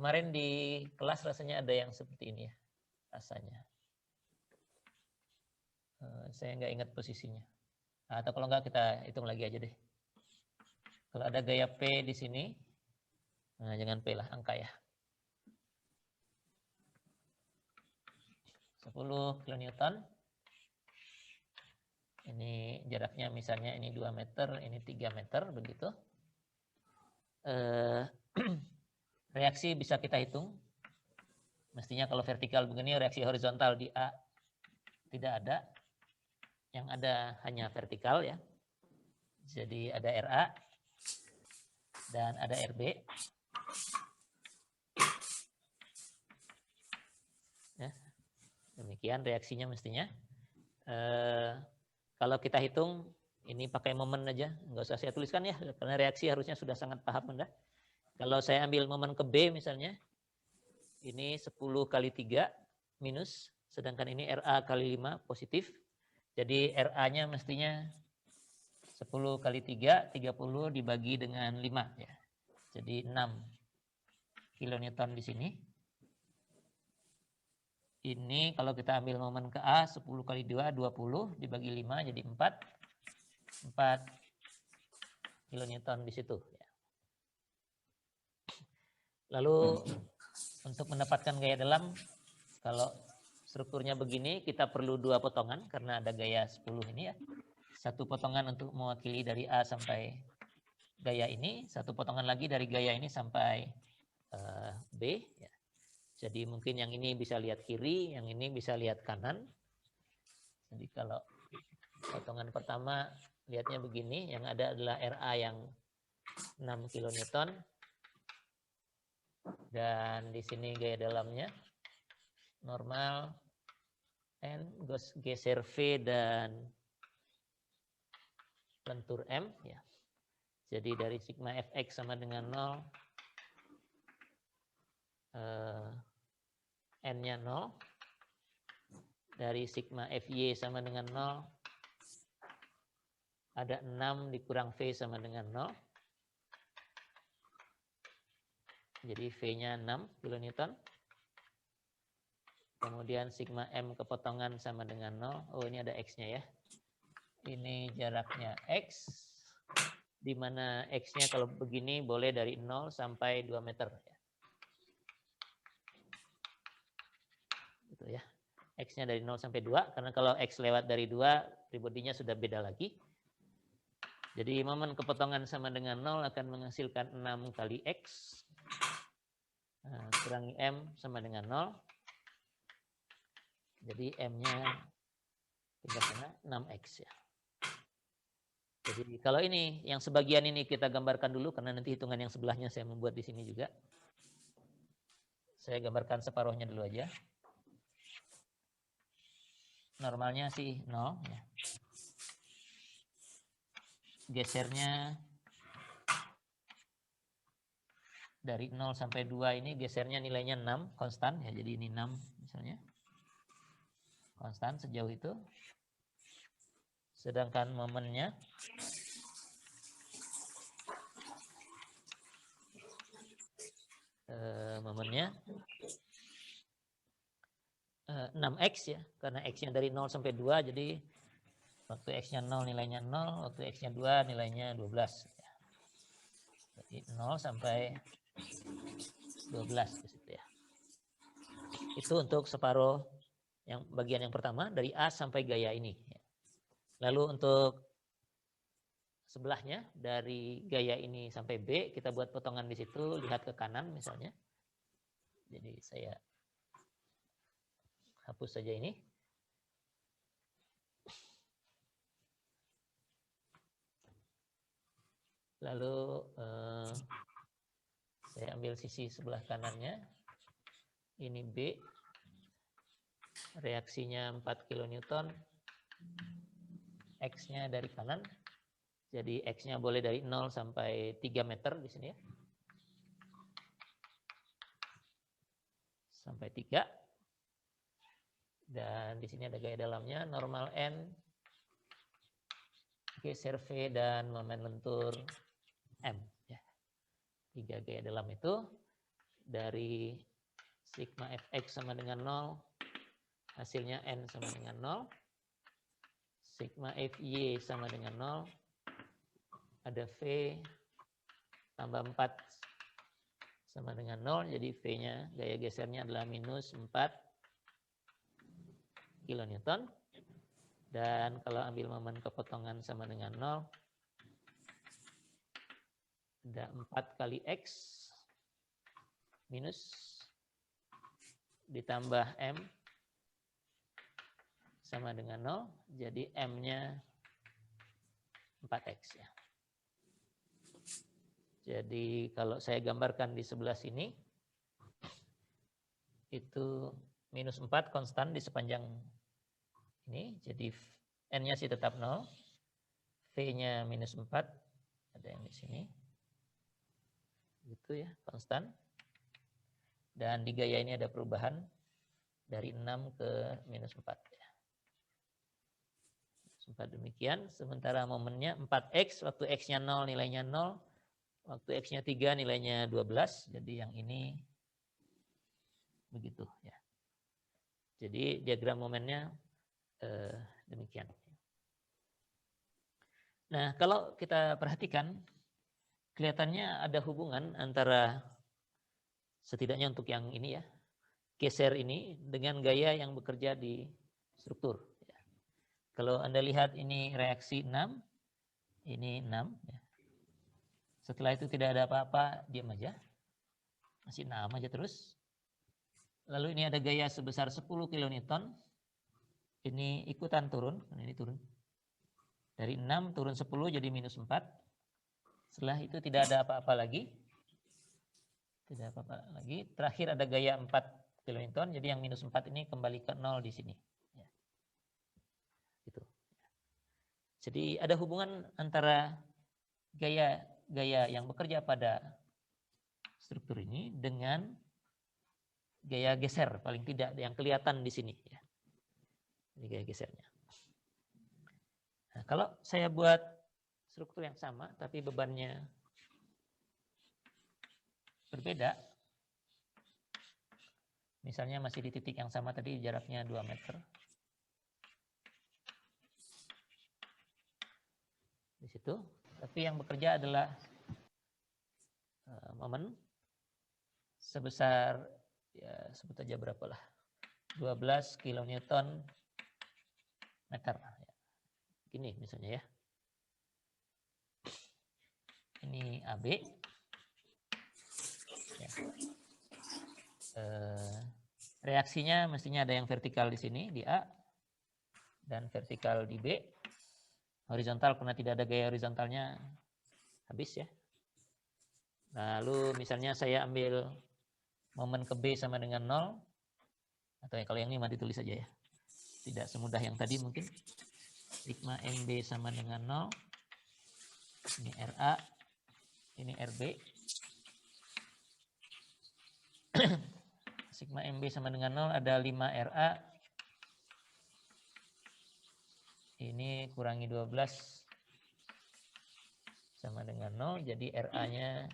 kemarin di kelas rasanya ada yang seperti ini ya, rasanya. Saya nggak ingat posisinya. Atau kalau nggak kita hitung lagi aja deh. Kalau ada gaya P di sini, nah jangan P lah, angka ya. 10 kilonewton. Ini jaraknya misalnya ini 2 meter, ini 3 meter, begitu. Reaksi bisa kita hitung. Mestinya kalau vertikal begini, reaksi horizontal di A tidak ada. Yang ada hanya vertikal ya. Jadi ada RA dan ada RB. Ya. Demikian reaksinya mestinya. Kalau kita hitung, ini pakai momen aja, nggak usah saya tuliskan ya, karena reaksi harusnya sudah sangat paham Anda. Kalau saya ambil momen ke B misalnya, ini 10 kali 3 minus, sedangkan ini RA kali 5 positif. Jadi RA-nya mestinya 10 kali 3, 30 dibagi dengan 5 ya. Jadi 6 kilonewton di sini. Ini kalau kita ambil momen ke A, 10 kali 2, 20, dibagi 5, jadi 4 kilonewton di situ. Lalu untuk mendapatkan gaya dalam, kalau strukturnya begini, kita perlu 2 potongan, karena ada gaya 10 ini ya. 1 potongan untuk mewakili dari A sampai gaya ini, 1 potongan lagi dari gaya ini sampai B. Ya. Jadi mungkin yang ini bisa lihat kiri, yang ini bisa lihat kanan. Jadi kalau potongan pertama lihatnya begini, yang ada adalah RA yang 6 kilonewton. Dan di sini gaya dalamnya normal N, geser V dan lentur M. Ya. Jadi dari sigma Fx sama dengan 0, N-nya 0. Dari sigma Fy sama dengan 0, ada 6 dikurang V sama dengan 0. Jadi V-nya 6 kilonewton. Kemudian sigma M kepotongan sama dengan 0. Oh, ini ada X-nya ya. Ini jaraknya X. Di mana X-nya kalau begini boleh dari 0 sampai 2 meter. Gitu ya. X-nya dari 0 sampai 2. Karena kalau X lewat dari 2, free-body-nya sudah beda lagi. Jadi momen kepotongan sama dengan 0 akan menghasilkan 6 kali X. Nah, kurangi M sama dengan 0. Jadi M-nya pindah sana 6X ya. Jadi kalau ini, yang sebagian ini kita gambarkan dulu, karena nanti hitungan yang sebelahnya saya membuat di sini juga. Saya gambarkan separuhnya dulu aja. Normalnya sih 0 ya. Gesernya dari 0 sampai 2 ini gesernya nilainya 6, konstan ya. Jadi ini 6 misalnya. Konstan sejauh itu. Sedangkan momennya momennya 6X ya. Karena X-nya dari 0 sampai 2, jadi waktu X-nya 0 nilainya 0, waktu X-nya 2 nilainya 12 ya. Jadi 0 sampai 12 di situ ya. Itu untuk separuh yang bagian yang pertama dari A sampai gaya ini. Lalu untuk sebelahnya dari gaya ini sampai B, kita buat potongan di situ, lihat ke kanan misalnya. Jadi saya hapus saja ini. Lalu saya ambil sisi sebelah kanannya. Ini B. Reaksinya 4 kilonewton. X-nya dari kanan. Jadi X-nya boleh dari 0 sampai 3 meter di sini ya. Sampai 3. Dan di sini ada gaya dalamnya, normal N, geser V, dan momen lentur M. Ya. 3 gaya dalam itu. dari sigma fx sama dengan 0, hasilnya n sama dengan 0. Sigma fy sama dengan 0. Ada v tambah 4 sama dengan 0. Jadi v-nya, gaya gesernya adalah minus 4 kilonewton. Dan kalau ambil momen kepotongan sama dengan 0, ada 4 kali x minus ditambah m sama dengan 0, jadi M-nya 4X ya. Jadi kalau saya gambarkan di sebelah sini, itu minus 4 konstan di sepanjang ini, jadi N-nya sih tetap 0, V-nya minus 4, ada yang di sini, gitu ya, konstan. Dan di gaya ini ada perubahan dari 6 ke minus 4 ya. 4 demikian, sementara momennya 4x, waktu x-nya 0 nilainya 0, waktu x-nya 3 nilainya 12, jadi yang ini begitu ya. Jadi diagram momennya demikian. Nah, kalau kita perhatikan, kelihatannya ada hubungan antara, setidaknya untuk yang ini ya, geser ini dengan gaya yang bekerja di struktur. Kalau Anda lihat ini reaksi 6, ini 6. Ya. Setelah itu tidak ada apa-apa, diam aja. Masih 6 aja terus. Lalu ini ada gaya sebesar 10 kilonewton. Ini ikutan turun, ini turun. Dari 6 turun 10 jadi minus 4. Setelah itu tidak ada apa-apa lagi. Tidak apa-apa lagi. Terakhir ada gaya 4 kilonewton, jadi yang minus 4 ini kembali ke 0 di sini. Gitu. Jadi ada hubungan antara gaya yang bekerja pada struktur ini dengan gaya geser, paling tidak yang kelihatan di sini ya. Ini gaya gesernya. Nah, kalau saya buat struktur yang sama tapi bebannya berbeda, misalnya masih di titik yang sama tadi, jaraknya 2 meter. Di situ, tapi yang bekerja adalah momen sebesar, ya sebut aja berapalah, 12 kilonewton meter. Gini misalnya ya. Ini AB. Ya. Reaksinya mestinya ada yang vertikal di sini, di A, dan vertikal di B. Horizontal, karena tidak ada gaya horizontalnya, habis ya. Lalu misalnya saya ambil momen ke B sama dengan 0, atau ya, kalau yang ini mah ditulis saja ya. Tidak semudah yang tadi mungkin. Sigma MB sama dengan 0. Ini RA, ini RB. Sigma MB sama dengan 0 ada 5 RA. Ini kurangi 12 sama dengan 0, jadi RA-nya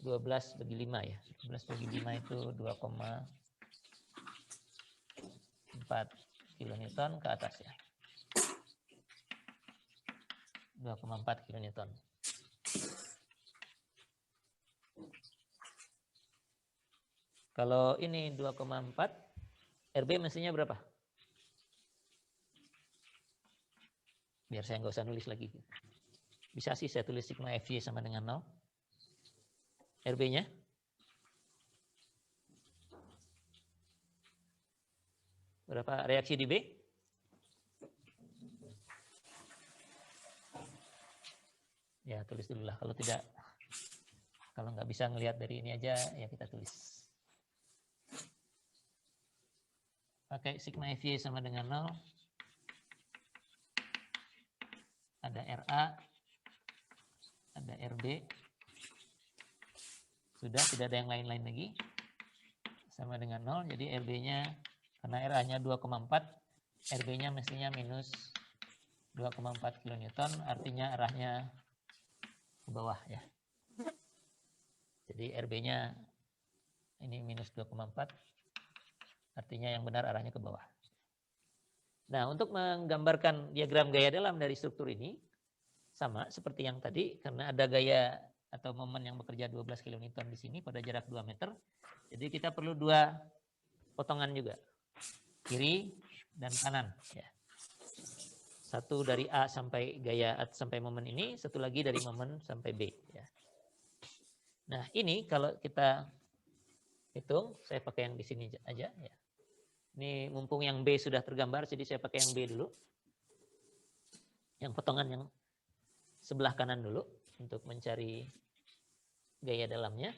12 bagi 5 ya. 12 bagi 5 itu 2,4 kilonewton ke atas ya. 2,4 kilonewton. Kalau ini 2,4, RB mestinya berapa? Biar saya nggak usah nulis lagi. Bisa sih saya tulis sigma FY sama dengan 0. RB-nya? Berapa reaksi di B? Ya tulis dulu lah. Kalau tidak, kalau nggak bisa ngelihat dari ini aja, ya kita tulis. Pakai sigma FY sama dengan 0. Ada RA, ada RB. Sudah, tidak ada yang lain-lain lagi. Sama dengan 0, jadi RB-nya, karena RA-nya 2,4, RB-nya mestinya minus 2,4 kilonewton, artinya arahnya ke bawah ya. Jadi RB-nya ini minus 2,4. Artinya yang benar arahnya ke bawah. Nah, untuk menggambarkan diagram gaya dalam dari struktur ini, sama seperti yang tadi, karena ada gaya atau momen yang bekerja 12 kN di sini pada jarak 2 meter. Jadi kita perlu dua potongan juga, kiri dan kanan. Ya. Satu dari A sampai gaya sampai momen ini, satu lagi dari momen sampai B. Ya. Nah, ini kalau kita hitung, saya pakai yang di sini aja. Ya. Ini mumpung yang B sudah tergambar, jadi saya pakai yang B dulu. Yang potongan yang sebelah kanan dulu untuk mencari gaya dalamnya.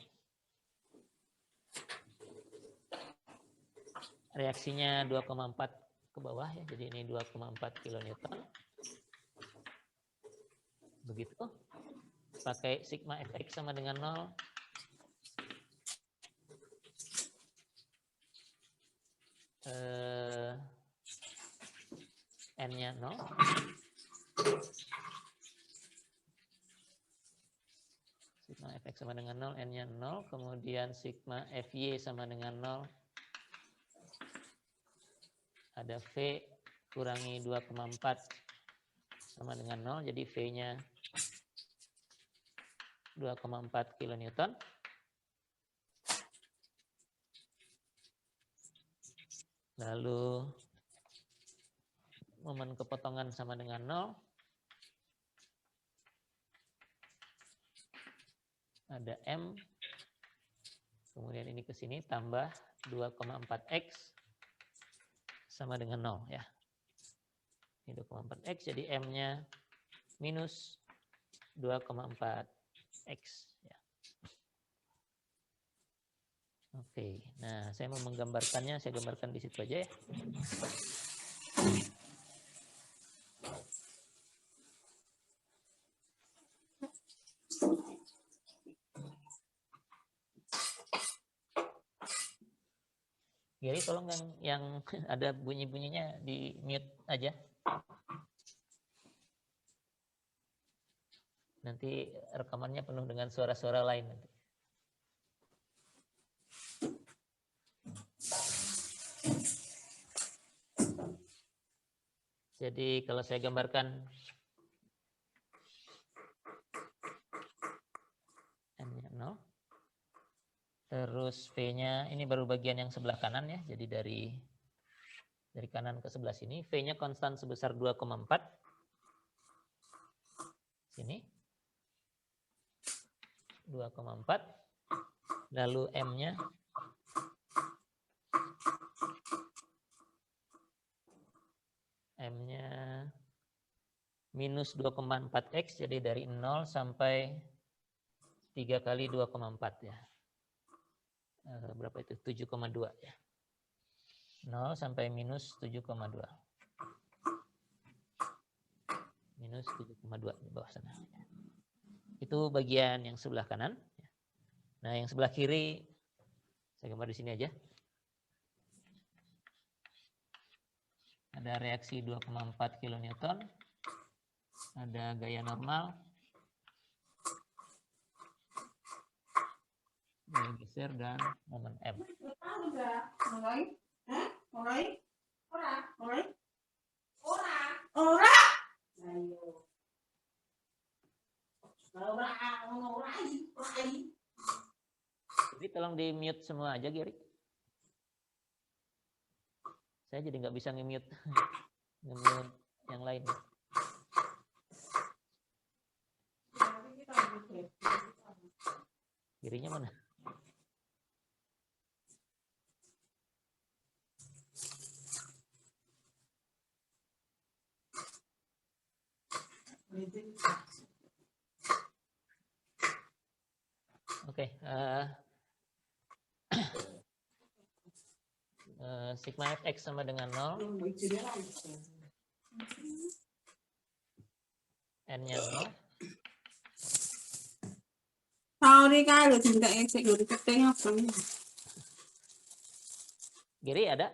Reaksinya 2,4 ke bawah ya, jadi ini 2,4 kilonewton. Begitu. Pakai sigma Fx sama dengan 0. N-nya 0. Sigma Fx sama dengan 0, N-nya 0. Kemudian sigma Fy sama dengan 0. Ada V kurangi 2,4 sama dengan 0. Jadi V-nya 2,4 kilonewton. Lalu momen kepotongan sama dengan 0. Ada M. Kemudian ini ke sini tambah 2,4X sama dengan 0 ya. Ini 2,4X jadi M-nya minus 2,4X ya. Oke, nah saya mau menggambarkannya, saya gambarkan di situ aja ya. Gary tolong yang ada bunyi-bunyinya di mute aja. Nanti rekamannya penuh dengan suara-suara lain nanti. Jadi kalau saya gambarkan M-nya 0. Terus V-nya ini baru bagian yang sebelah kanan ya. Jadi dari kanan ke sebelah sini. V-nya konstan sebesar 2,4. Sini. 2,4. Lalu M-nya minus 2,4X. Jadi dari 0 sampai 3 kali 2,4 ya. Berapa itu? 7,2 ya. 0 sampai minus 7,2. Minus 7,2 di bawah sana. Itu bagian yang sebelah kanan. Nah, yang sebelah kiri saya gambar di sini aja. Ada reaksi 2,4 kilonewton. Ada gaya normal. Gaya geser dan momen M. Jadi tolong di mute semua aja, Gary. Saya jadi nggak bisa nge-mute yang lain. Kirinya mana? Oke. Sigma Fx sama dengan 0. N-nya 0. Giri ada?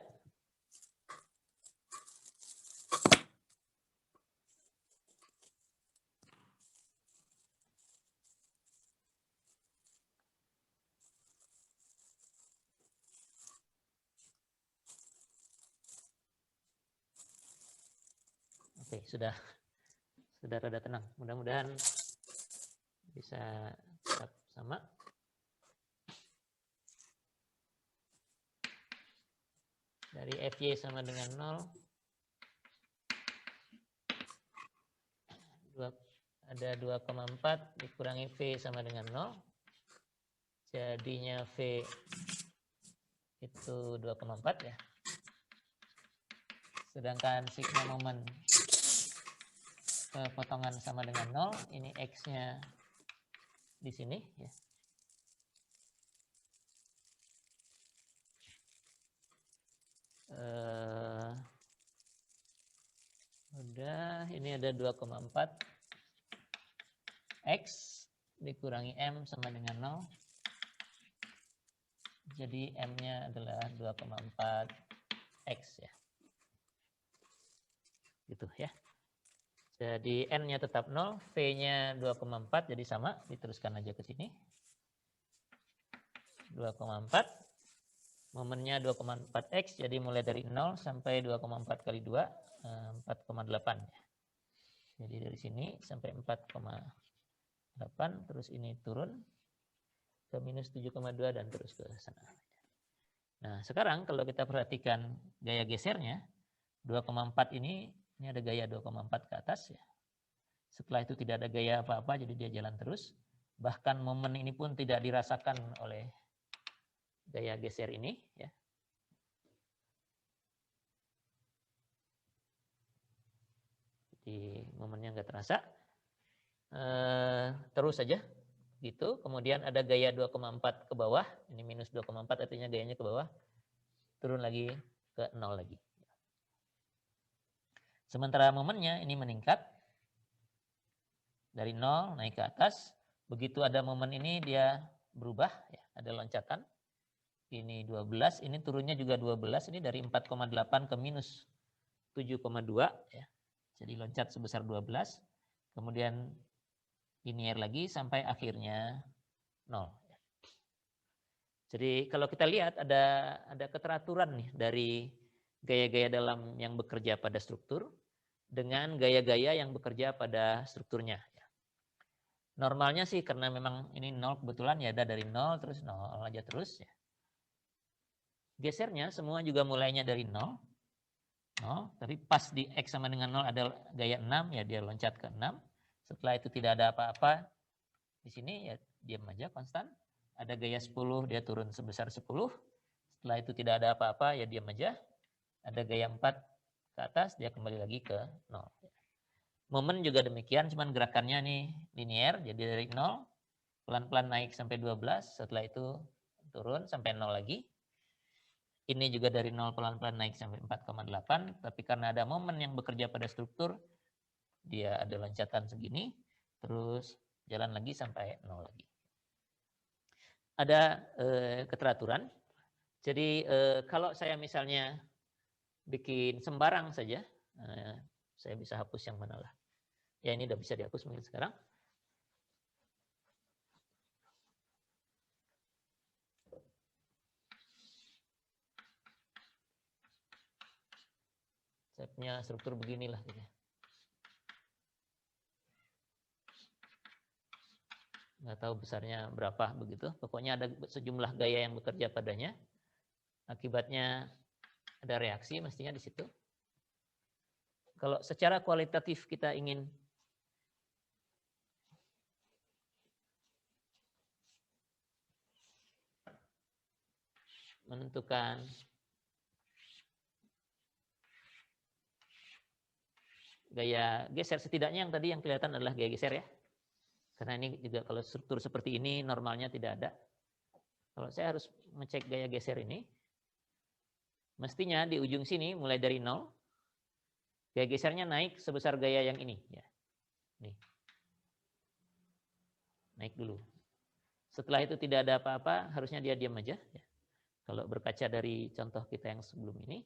Oke, sudah rada tenang. Mudah-mudahan bisa tetap sama. Dari FY sama dengan 0. Ada 2,4 dikurangi V sama dengan 0. Jadinya V itu 2,4 ya. Sedangkan sigma momen potongan sama dengan 0. Ini X-nya di sini ya. Udah, ini ada 2,4 X dikurangi M sama dengan 0. Jadi M-nya adalah 2,4 X ya. Gitu ya. Jadi N-nya tetap 0, V-nya 2,4 jadi sama, diteruskan aja ke sini. 2,4. Momennya 2,4X, jadi mulai dari 0 sampai 2,4 kali 2, 4,8. Jadi dari sini sampai 4,8, terus ini turun ke minus 7,2 dan terus ke sana. Nah, sekarang kalau kita perhatikan gaya gesernya, 2,4 ini ada gaya 2,4 ke atas ya. Setelah itu tidak ada gaya apa-apa, jadi dia jalan terus. Bahkan momen ini pun tidak dirasakan oleh gaya geser ini ya. Jadi momennya nggak terasa. Terus saja gitu. Kemudian ada gaya 2,4 ke bawah. Ini minus 2,4 artinya gayanya ke bawah. Turun lagi ke 0 lagi. Sementara momennya ini meningkat. Dari 0 naik ke atas. Begitu ada momen ini dia berubah ya. Ada loncatan. Ini 12, ini turunnya juga 12, ini dari 4,8 ke minus 7,2 ya. Jadi loncat sebesar 12. Kemudian linear lagi sampai akhirnya 0. Jadi kalau kita lihat ada keteraturan nih dari gaya-gaya dalam yang bekerja pada struktur dengan gaya-gaya yang bekerja pada strukturnya. Normalnya sih karena memang ini 0 kebetulan ya ada dari 0 terus 0 aja terus ya. Gesernya semua juga mulainya dari 0. Tapi pas di X sama dengan 0 ada gaya 6 ya dia loncat ke 6. Setelah itu tidak ada apa-apa di sini ya diam aja konstan. Ada gaya 10 dia turun sebesar 10. Setelah itu tidak ada apa-apa ya diam aja. Ada gaya 4 ke atas dia kembali lagi ke 0. Momen juga demikian cuman gerakannya nih linear jadi dari 0 pelan-pelan naik sampai 12 setelah itu turun sampai 0 lagi. Ini juga dari 0 pelan-pelan naik sampai 4,8. Tapi karena ada momen yang bekerja pada struktur, dia ada loncatan segini, terus jalan lagi sampai 0 lagi. Ada keteraturan. Jadi kalau saya misalnya bikin sembarang saja, saya bisa hapus yang mana lah. Ya ini udah bisa dihapus mungkin sekarang. Saya punya struktur beginilah. Nggak tahu besarnya berapa begitu. Pokoknya ada sejumlah gaya yang bekerja padanya. Akibatnya ada reaksi mestinya di situ. Kalau secara kualitatif kita ingin menentukan gaya geser, setidaknya yang tadi yang kelihatan adalah gaya geser ya. Karena ini juga kalau struktur seperti ini normalnya tidak ada. Kalau saya harus mengecek gaya geser ini, mestinya di ujung sini mulai dari 0, gaya gesernya naik sebesar gaya yang ini. Ya. Nih. Naik dulu. Setelah itu tidak ada apa-apa, harusnya dia diam aja. Ya. Kalau berkaca dari contoh kita yang sebelum ini,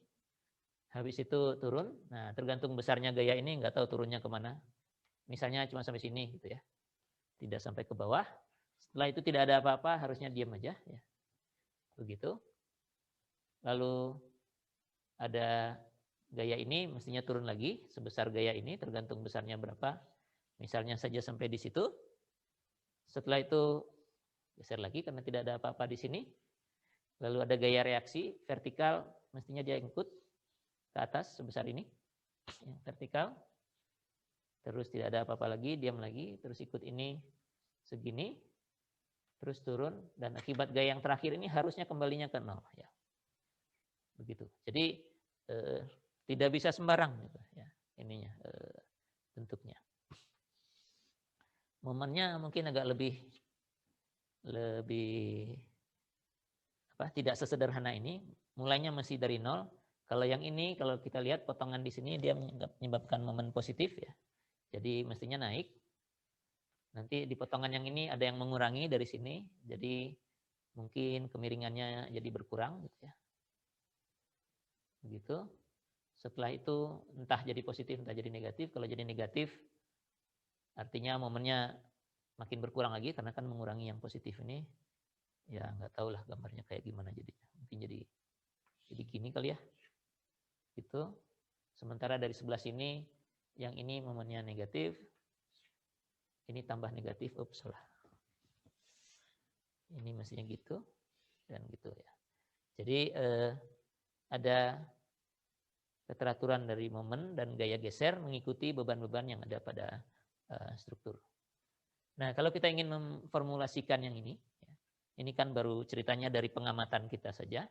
habis itu turun. Nah, tergantung besarnya gaya ini, nggak tahu turunnya kemana. Misalnya cuma sampai sini gitu ya. Tidak sampai ke bawah. Setelah itu tidak ada apa-apa, harusnya diam aja. Ya. Begitu. Lalu ada gaya ini mestinya turun lagi sebesar gaya ini, tergantung besarnya berapa. Misalnya saja sampai di situ. Setelah itu geser lagi karena tidak ada apa-apa di sini. Lalu ada gaya reaksi vertikal, mestinya dia ikut ke atas sebesar ini, vertikal. Terus tidak ada apa-apa lagi, diam lagi, terus ikut ini segini, terus turun, dan akibat gaya yang terakhir ini harusnya kembalinya ke 0. Ya. Begitu. Jadi tidak bisa sembarang gitu, ya, ininya bentuknya. Momennya mungkin agak lebih tidak sesederhana ini. Mulainya masih dari 0. Kalau yang ini, kalau kita lihat potongan di sini dia menyebabkan momen positif ya. Jadi mestinya naik. Nanti di potongan yang ini ada yang mengurangi dari sini. Jadi mungkin kemiringannya jadi berkurang gitu ya. Begitu. Setelah itu entah jadi positif, entah jadi negatif. Kalau jadi negatif, artinya momennya makin berkurang lagi karena kan mengurangi yang positif ini. Ya nggak tahu lah gambarnya kayak gimana jadinya. Mungkin jadi gini kali ya. Gitu. Sementara dari sebelah sini, yang ini momennya negatif. Ini tambah negatif, salah. Ini mestinya gitu. Dan gitu ya. Jadi ada keteraturan dari momen dan gaya geser mengikuti beban-beban yang ada pada struktur. Nah, kalau kita ingin memformulasikan yang ini kan baru ceritanya dari pengamatan kita saja.